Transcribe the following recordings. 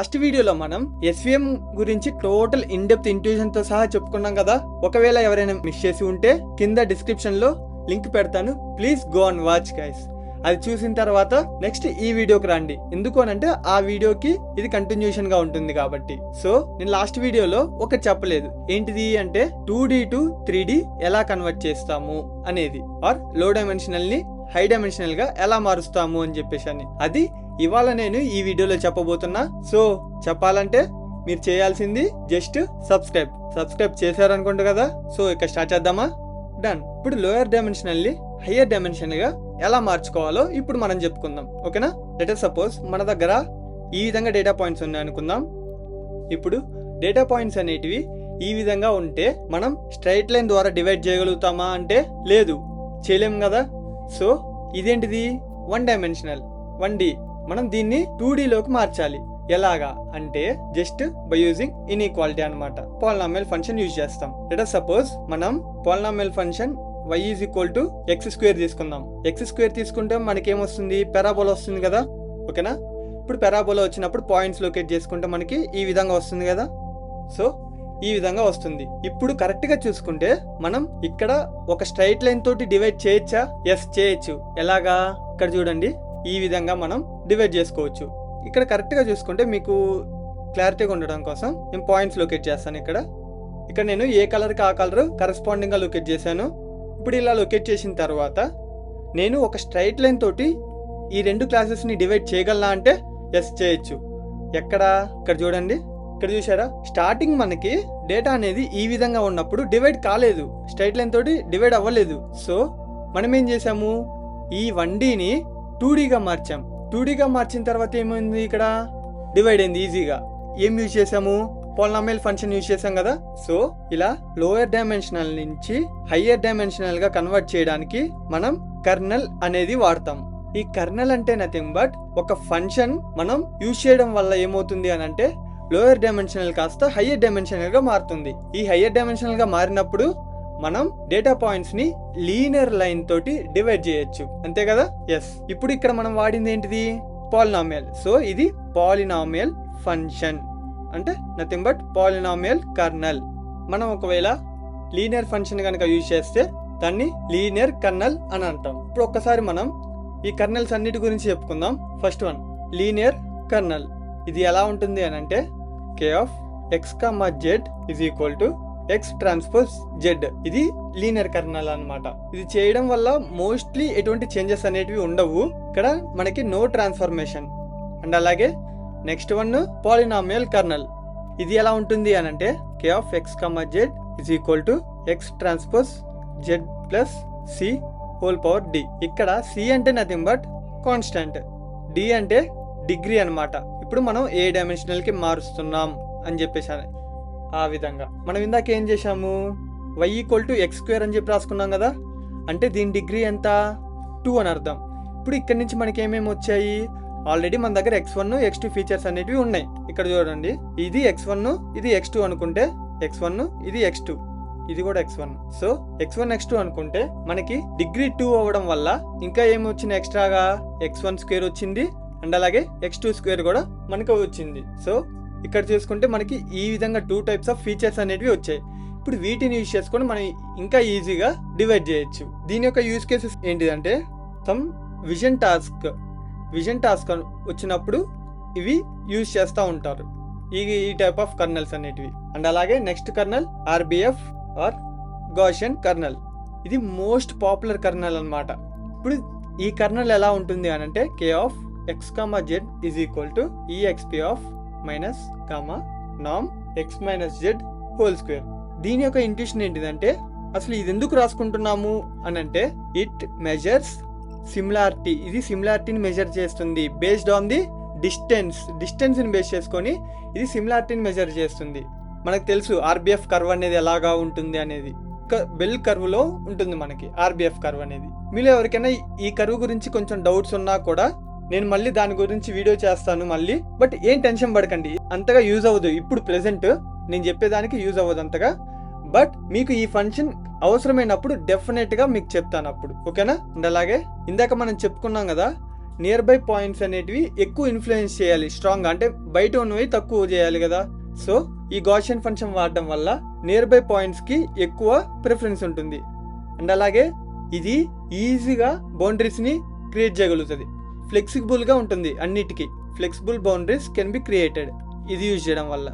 Last వీడియోలో మనం SVM గురించి టోటల్ ఇన్ డెప్త్ ఇంట్యూషన్ తో సహా చెప్పుకున్నాం కదా. ఒకవేళ ఎవరైనా మిస్ చేసి ఉంటే కింద డిస్క్రిప్షన్ లో లింక్ పెడతాను, please go and watch guys. అది చూసిన తర్వాత నెక్స్ట్ ఈ వీడియోకి రండి. ఎందుకు అనంటే ఆ వీడియోకి ఇది కంటిన్యూషన్ గా ఉంటుంది కాబట్టి. సో నేను లాస్ట్ వీడియోలో ఒకటి చెప్పలేదు, ఏంటిది అంటే 2D టు 3D ఎలా కన్వర్ట్ చేస్తాము అనేది, ఆర్ లో డైమెన్షనల్ ని హై డైమెన్షనల్ గా ఎలా మారుస్తాము అని చెప్పేసి అని. అది ఇవాళ నేను ఈ వీడియోలో చెప్పబోతున్నా. సో చెప్పాలంటే మీరు చేయాల్సింది జస్ట్ సబ్స్క్రైబ్ చేశారనుకుంటా కదా. సో ఇక స్టార్ట్ చేద్దామా? డన్. ఇప్పుడు లోయర్ డైమెన్షనల్ ని హయ్యర్ డైమెన్షన్ గా ఎలా మార్చుకోవాలో ఇప్పుడు మనం చెప్పుకుందాం, ఓకేనా? లెట్ సపోజ్ మన దగ్గర ఈ విధంగా డేటా పాయింట్స్ ఉన్నాయి అనుకుందాం. ఇప్పుడు డేటా పాయింట్స్ అనేటివి ఈ విధంగా ఉంటే మనం స్ట్రైట్ లైన్ ద్వారా డివైడ్ చేయగలుగుతామా అంటే లేదు, చేయలేం కదా. సో ఇదేంటిది 1 డైమెన్షనల్ 1D. మనం దీన్ని 2D లోకి మార్చాలి. ఎలాగా అంటే జస్ట్ బై యూజింగ్ ఇన్ఈక్వాలిటీ అనమాట. పాలినామియల్ ఫంక్షన్ యూజ్ చేస్తాం. లెట్ సపోజ్ మనం polynomial function y is equal to x² తీసుకుందాం. x² తీసుకుంటే మనకేమొస్తుంది, పెరాబోలా వస్తుంది కదా, ఓకేనా? ఇప్పుడు పెరాబోలా వచ్చినప్పుడు పాయింట్స్ లొకేట్ చేసుకుంటే మనకి ఈ విధంగా వస్తుంది కదా. సో ఈ విధంగా వస్తుంది. ఇప్పుడు కరెక్ట్ గా చూసుకుంటే మనం ఇక్కడ ఒక స్ట్రైట్ లైన్ తోటి డివైడ్ చేయొచ్చా? ఎస్, చేయొచ్చు. ఎలాగా? ఇక్కడ చూడండి, ఈ విధంగా మనం డివైడ్ చేసుకోవచ్చు. ఇక్కడ కరెక్ట్ గా చూసుకుంటే మీకు క్లారిటీగా ఉండడం కోసం నేను పాయింట్స్ లొకేట్ చేస్తాను. ఇక్కడ నేను ఏ కలర్కి ఆ కలర్ కరెస్పాండింగ్ గా లొకేట్ చేశాను. ఇప్పుడు ఇలా లొకేట్ చేసిన తర్వాత నేను ఒక స్ట్రైట్ లైన్ తోటి ఈ 2 క్లాసెస్ ని డివైడ్ చేయగలనా అంటే ఎస్, చేయొచ్చు. ఎక్కడ? ఇక్కడ చూడండి, ఇక్కడ చూసారా, స్టార్టింగ్ మనకి డేటా అనేది ఈ విధంగా ఉన్నప్పుడు డివైడ్ కాలేదు, స్ట్రైట్ లైన్ తోటి డివైడ్ అవ్వలేదు. సో మనం ఏం చేసాము, ఈ 1Dని 2Dగా మార్చాం. 2Dగా మార్చిన తర్వాత ఏమైంది, ఇక్కడ డివైడ్ అయింది ఈజీగా. ఏం యూజ్ చేసాము? పాలినామియల్ ఫంక్షన్ యూజ్ చేసాం కదా. సో ఇలా లోయర్ డైమెన్షనల్ నుంచి హయ్యర్ డైమెన్షనల్ గా కన్వర్ట్ చేయడానికి మనం కర్నల్ అనేది వాడతాం. ఈ కర్నల్ అంటే నథింగ్ బట్ ఒక ఫంక్షన్ మనం యూజ్ చేయడం వల్ల ఏమవుతుంది అని అంటే లోయర్ డైమెన్షనల్ కాస్త హయ్యర్ డైమెన్షనల్ గా మారుతుంది. ఈ హయ్యర్ డైమెన్షనల్ గా మారినప్పుడు మనం డేటా పాయింట్స్ ని లీనియర్ లైన్ తోటి డివైడ్ చేయొచ్చు, అంతే కదా. ఎస్. ఇప్పుడు ఇక్కడ మనం వాడింది ఏంటిది, పాలినామియల్. సో ఇది పాలినామియల్ ఫంక్షన్ అంటే నథింగ్ బట్ పాలినామియల్ కర్నల్. మనం ఒకవేళ లీనియర్ ఫంక్షన్ కనుక యూజ్ చేస్తే దాన్ని లీనియర్ కర్నల్ అని అంటాం. ఇప్పుడు ఒక్కసారి మనం ఈ కర్నల్స్ అన్నిటి గురించి చెప్పుకుందాం. First one linear colonel. ఇది ఎలా ఉంటుంది అని అంటే k(x, z) is equal to x transpose z. ఇది లీనియర్ కర్నల్ అన్నమాట. ఇది చేయడం వల్ల మోస్ట్లీ ఎటువంటి చేంజెస్ అనేటివి ఉండవు. ఇక్కడ మనకి నో ట్రాన్స్ఫర్మేషన్. అండ్ అలాగే నెక్స్ట్ వన్ పాలినామియల్ కర్నల్. ఇది ఎలా ఉంటుంది అని అంటే k(x, z) is equal to x transpose z plus c whole power d. ఇక్కడ c అంటే నథింగ్ బట్ కాన్స్టెంట్, d అంటే డిగ్రీ అన్నమాట. ఇప్పుడు మనం ఏ డైమెన్షనల్ కి మారుస్తున్నాం అని చెప్పేసి ఆ విధంగా మనం ఇందాక ఏం చేసాము, y ఈక్వల్ టు x² అని చెప్పి రాసుకున్నాం కదా. అంటే దీని డిగ్రీ ఎంత, 2 అని అర్థం. ఇప్పుడు ఇక్కడ నుంచి మనకి ఏమేమి వచ్చాయి, ఆల్రెడీ మన దగ్గర x1 x2 ఫీచర్స్ అనేటివి ఉన్నాయి. ఇక్కడ చూడండి, ఇది x1 ఇది x2 అనుకుంటే x1 ఇది x2 ఇది కూడా x1. సో x1 x2 అనుకుంటే మనకి డిగ్రీ 2 అవ్వడం వల్ల ఇంకా ఏమి వచ్చింది, ఎక్స్ట్రాగా x1² వచ్చింది. అండ్ అలాగే x2² కూడా మనకు వచ్చింది. సో ఇక్కడ చూసుకుంటే మనకి ఈ విధంగా 2 టైప్స్ ఆఫ్ ఫీచర్స్ అనేటివి వచ్చాయి. ఇప్పుడు వీటిని యూజ్ చేసుకొని మనం ఇంకా ఈజీగా డివైడ్ చేయొచ్చు. దీని యొక్క యూజ్ కేసెస్ ఏంటిదంటే సమ్ విజన్ టాస్క్ వచ్చినప్పుడు ఇవి యూజ్ చేస్తూ ఉంటారు, ఈ టైప్ ఆఫ్ కర్నల్స్ అనేటివి. అండ్ అలాగే next kernel RBF or Gaussian kernel. ఇది మోస్ట్ పాపులర్ కర్నల్ అన్నమాట. ఇప్పుడు ఈ కర్నల్ ఎలా ఉంటుంది అని అంటే k(x, z) is equal to exp of minus నామ్ x minus z whole square. దీని యొక్క ఇంట్యూషన్ ఏంటిదంటే అసలు ఇది ఎందుకు రాసుకుంటున్నాము అని అంటే ఇట్ మెజర్స్ సిమిలారిటీ. ఇది సిమిలారిటీని మెజర్ చేస్తుంది బేస్డ్ ఆన్ ది డిస్టెన్స్ ని బేస్ చేసుకొని ఇది సిమిలారిటీని మెజర్ చేస్తుంది. మనకు తెలుసు RBF కర్వ్ అనేది ఎలాగా ఉంటుంది అనేది, బెల్ కర్వ్ లో ఉంటుంది మనకి RBF కర్వ్ అనేది. మీలో ఎవరికైనా ఈ కర్వ్ గురించి కొంచెం డౌట్స్ ఉన్నా కూడా నేను మళ్ళీ దాని గురించి వీడియో చేస్తాను మళ్ళీ. బట్ ఏం టెన్షన్ పడకండి, అంతగా యూజ్ అవ్వదు. ఇప్పుడు ప్రెసెంట్ నేను చెప్పేదానికి యూజ్ అవ్వదు అంతగా. బట్ మీకు ఈ ఫంక్షన్ అవసరమైనప్పుడు డెఫినెట్ గా మీకు చెప్తాను అప్పుడు, ఓకేనా? అండ్ అలాగే ఇందాక మనం చెప్పుకున్నాం కదా నియర్ బై పాయింట్స్ అనేటివి ఎక్కువ ఇన్ఫ్లుయెన్స్ చేయాలి స్ట్రాంగ్, అంటే బయట ఉన్నవి తక్కువ చేయాలి కదా. సో ఈ గాసియన్ ఫంక్షన్ వాడడం వల్ల నియర్ బై పాయింట్స్ కి ఎక్కువ ప్రిఫరెన్స్ ఉంటుంది. అండ్ అలాగే ఇది ఈజీగా బౌండరీస్ ని క్రియేట్ చేయగలుగుతుంది, ఫ్లెక్సిబుల్ గా ఉంటుంది, అన్నిటికీ flexible boundaries can be created ఇది యూజ్ చేయడం వల్ల.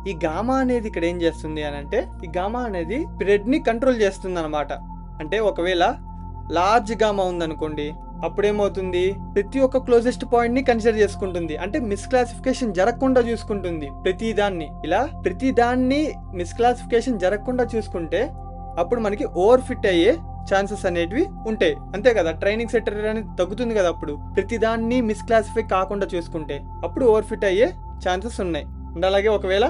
ఈ గామా అనేది ఇక్కడ ఏం చేస్తుంది అని అంటే, ఈ గామా అనేది స్ప్రెడ్ ని కంట్రోల్ చేస్తుంది అనమాట. అంటే ఒకవేళ లార్జ్ గామా ఉందనుకోండి, అప్పుడేమవుతుంది, ప్రతి ఒక్క క్లోజెస్ట్ పాయింట్ ని కన్సిడర్ చేసుకుంటుంది, అంటే మిస్క్లాసిఫికేషన్ జరగకుండా చూసుకుంటుంది ప్రతిదాన్ని. ఇలా ప్రతిదాన్ని మిస్క్లాసిఫికేషన్ జరగకుండా చూసుకుంటే అప్పుడు మనకి ఓవర్ ఫిట్ అయ్యే ఛాన్సెస్ అనేటివి ఉంటాయి, అంతే కదా. ట్రైనింగ్ సెక్టర్ అనేది తగ్గుతుంది కదా అప్పుడు, ప్రతిదాన్ని మిస్క్లాసిఫై కాకుండా చూసుకుంటే అప్పుడు ఓవర్ ఫిట్ అయ్యే ఛాన్సెస్ ఉన్నాయి. అండ్ అలాగే ఒకవేళ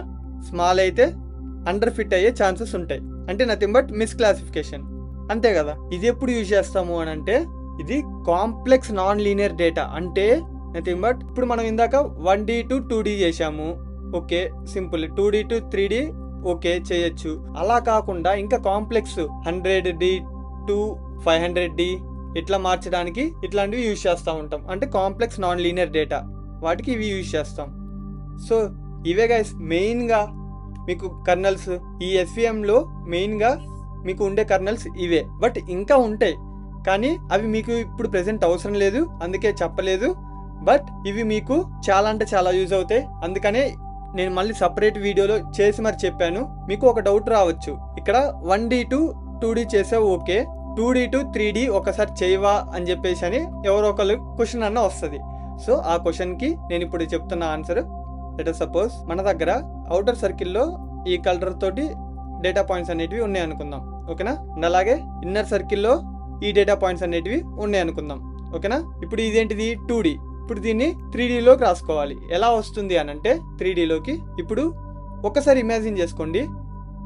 స్మాల్ అయితే అండర్ ఫిట్ అయ్యే ఛాన్సెస్ ఉంటాయి, అంటే నథింగ్ బట్ మిస్క్లాసిఫికేషన్, అంతే కదా. ఇది ఎప్పుడు యూజ్ చేస్తాము అని అంటే, ఇది కాంప్లెక్స్ నాన్ లీనియర్ డేటా, అంటే నథింగ్ బట్ ఇప్పుడు మనం ఇందాక 1D to 2D చేసాము, okay simple. 2D to 3D okay చేయొచ్చు. అలా కాకుండా ఇంకా కాంప్లెక్స్ 100D to 500D ఇట్లా మార్చడానికి ఇట్లాంటివి యూజ్ చేస్తూ ఉంటాం, అంటే కాంప్లెక్స్ నాన్ లీనియర్ డేటా, వాటికి ఇవి యూజ్ చేస్తాం. సో ఇవే గైస్ మెయిన్గా మీకు కర్నల్స్, ఈ SVMలో మెయిన్గా మీకు ఉండే కర్నల్స్ ఇవే. బట్ ఇంకా ఉంటాయి కానీ అవి మీకు ఇప్పుడు ప్రెసెంట్ అవసరం లేదు, అందుకే చెప్పలేదు. బట్ ఇవి మీకు చాలా అంటే చాలా యూజ్ అవుతాయి, అందుకనే నేను మళ్ళీ సపరేట్ వీడియోలో చేసి మరి చెప్పాను. మీకు ఒక డౌట్ రావచ్చు, ఇక్కడ 1D to 2D చేసావు ఓకే, 2D to 3D ఒకసారి చేయవా అని చెప్పేసి అని ఎవరో ఒకరు క్వశ్చన్ అన్న వస్తుంది. సో ఆ క్వశ్చన్కి నేను ఇప్పుడు చెప్తున్న ఆన్సర్, లెట్ us సపోజ్ మన దగ్గర అవుటర్ సర్కిల్లో ఈ కలర్ తోటి డేటా పాయింట్స్ అనేటివి ఉన్నాయి అనుకుందాం, ఓకేనా. అండ్ అలాగే ఇన్నర్ సర్కిల్లో ఈ డేటా పాయింట్స్ అనేటివి ఉన్నాయి అనుకుందాం, ఓకేనా. ఇప్పుడు ఇదేంటిది 2D, ఇప్పుడు దీన్ని 3Dలోకి రాసుకోవాలి. ఎలా వస్తుంది అని అంటే 3Dలోకి ఇప్పుడు ఒకసారి ఇమాజిన్ చేసుకోండి,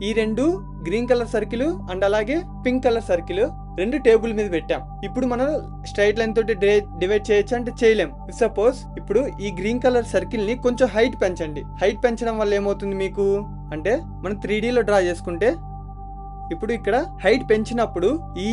ఈ రెండు గ్రీన్ కలర్ సర్కిల్ అండ్ అలాగే పింక్ కలర్ సర్కిల్ రెండు టేబుల్ మీద పెట్టాం. ఇప్పుడు మనం స్ట్రైట్ లైన్ తోటి డివైడ్ చేయొచ్చు అంటే చేయలేం. సపోజ్ ఇప్పుడు ఈ గ్రీన్ కలర్ సర్కిల్ ని కొంచెం హైట్ పెంచండి. హైట్ పెంచడం వల్ల ఏమవుతుంది మీకు అంటే, మనం 3Dలో డ్రా చేసుకుంటే ఇప్పుడు ఇక్కడ హైట్ పెంచినప్పుడు ఈ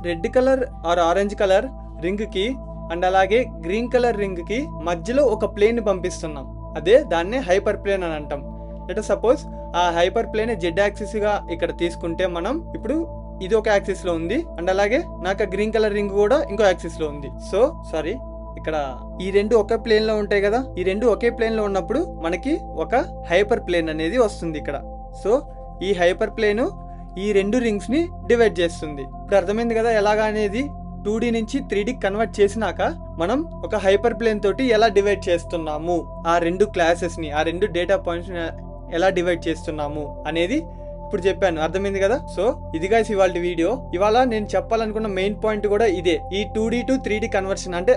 red colour or orange colour ring కి అండ్ అలాగే గ్రీన్ కలర్ రింగ్ కి మధ్యలో ఒక ప్లేన్ ని పంపిస్తున్నాం, అదే దాన్నే హైపర్ ప్లేన్ అని అంటాం. లెట్ us సపోజ్ ఆ హైపర్ ప్లేన్ జెడ్ యాక్సిస్ గా ఇక్కడ తీసుకుంటే, మనం ఇప్పుడు ఇది ఒక యాక్సిస్ లో ఉంది అండ్ అలాగే నాకు గ్రీన్ కలర్ రింగ్ కూడా ఇంకో యాక్సిస్ లో ఉంది. సో సారీ, ఇక్కడ ఈ రెండు ఒకే ప్లేన్ లో ఉంటాయి కదా, ఈ రెండు ఒకే ప్లేన్ లో ఉన్నప్పుడు మనకి ఒక హైపర్ ప్లేన్ అనేది వస్తుంది ఇక్కడ. సో ఈ హైపర్ ప్లేన్ ఈ రెండు రింగ్స్ ని డివైడ్ చేస్తుంది. ఇప్పుడు అర్థమైంది కదా ఎలాగా అనేది. 2D నుంచి 3D కన్వర్ట్ చేసినాక మనం ఒక హైపర్ ప్లేన్ తోటి ఎలా డివైడ్ చేస్తున్నాము, ఆ రెండు క్లాసెస్ ని, ఆ రెండు డేటా పాయింట్స్ ఎలా డివైడ్ చేస్తున్నాము అనేది ఇప్పుడు చెప్పాను, అర్థమైంది కదా. సో ఇది గైస్ ఇవాళ వీడియో. ఇవాళ నేను చెప్పాలనుకున్న మెయిన్ పాయింట్ కూడా ఇదే, ఈ 2D to 3D కన్వర్షన్ అంటే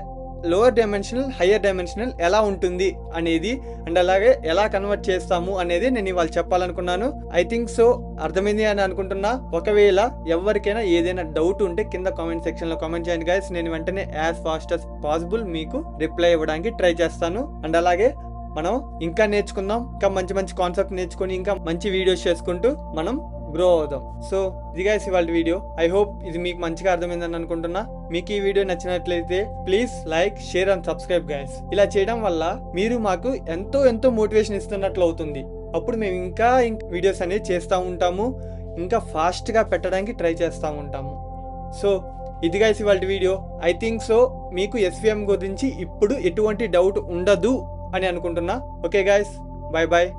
లోవర్ డైమెన్షనల్ హయ్యర్ డైమెన్షనల్ ఎలా ఉంటుంది అనేది అండ్ అలాగే ఎలా కన్వర్ట్ చేస్తాము అనేది నేను ఇవాళ చెప్పాలనుకున్నాను. ఐ థింక్ సో అర్థమైంది అని అనుకుంటున్నా. ఒకవేళ ఎవరికైనా ఏదైనా డౌట్ ఉంటే కింద కామెంట్ సెక్షన్ లో కామెంట్ చేయండి గైస్, నేను వెంటనే యాజ్ ఫాస్ట్ as పాసిబుల్ మీకు రిప్లై ఇవ్వడానికి ట్రై చేస్తాను. అండ్ అలాగే మనం ఇంకా నేర్చుకుందాం, ఇంకా మంచి మంచి కాన్సెప్ట్ నేర్చుకొని ఇంకా మంచి వీడియోస్ చేసుకుంటూ మనం గ్రో అవుదాం. సో ఇది గైస్ ఇవాళ వీడియో. ఐ హోప్ ఇది మీకు మంచిగా అర్థమైందని అనుకుంటున్నా. మీకు ఈ వీడియో నచ్చినట్లయితే please like, share and subscribe guys. ఇలా చేయడం వల్ల మీరు మాకు ఎంతో ఎంతో మోటివేషన్ ఇస్తున్నట్లు అవుతుంది. అప్పుడు మేము ఇంకా వీడియోస్ అనేది చేస్తూ ఉంటాము, ఇంకా ఫాస్ట్గా పెట్టడానికి ట్రై చేస్తూ ఉంటాము. సో ఇది గైస్ ఇవాళ వీడియో. ఐ థింక్ సో మీకు SVM గురించి ఇప్పుడు ఎటువంటి డౌట్ ఉండదు అని అనుకుంటున్నా. Okay guys, bye bye.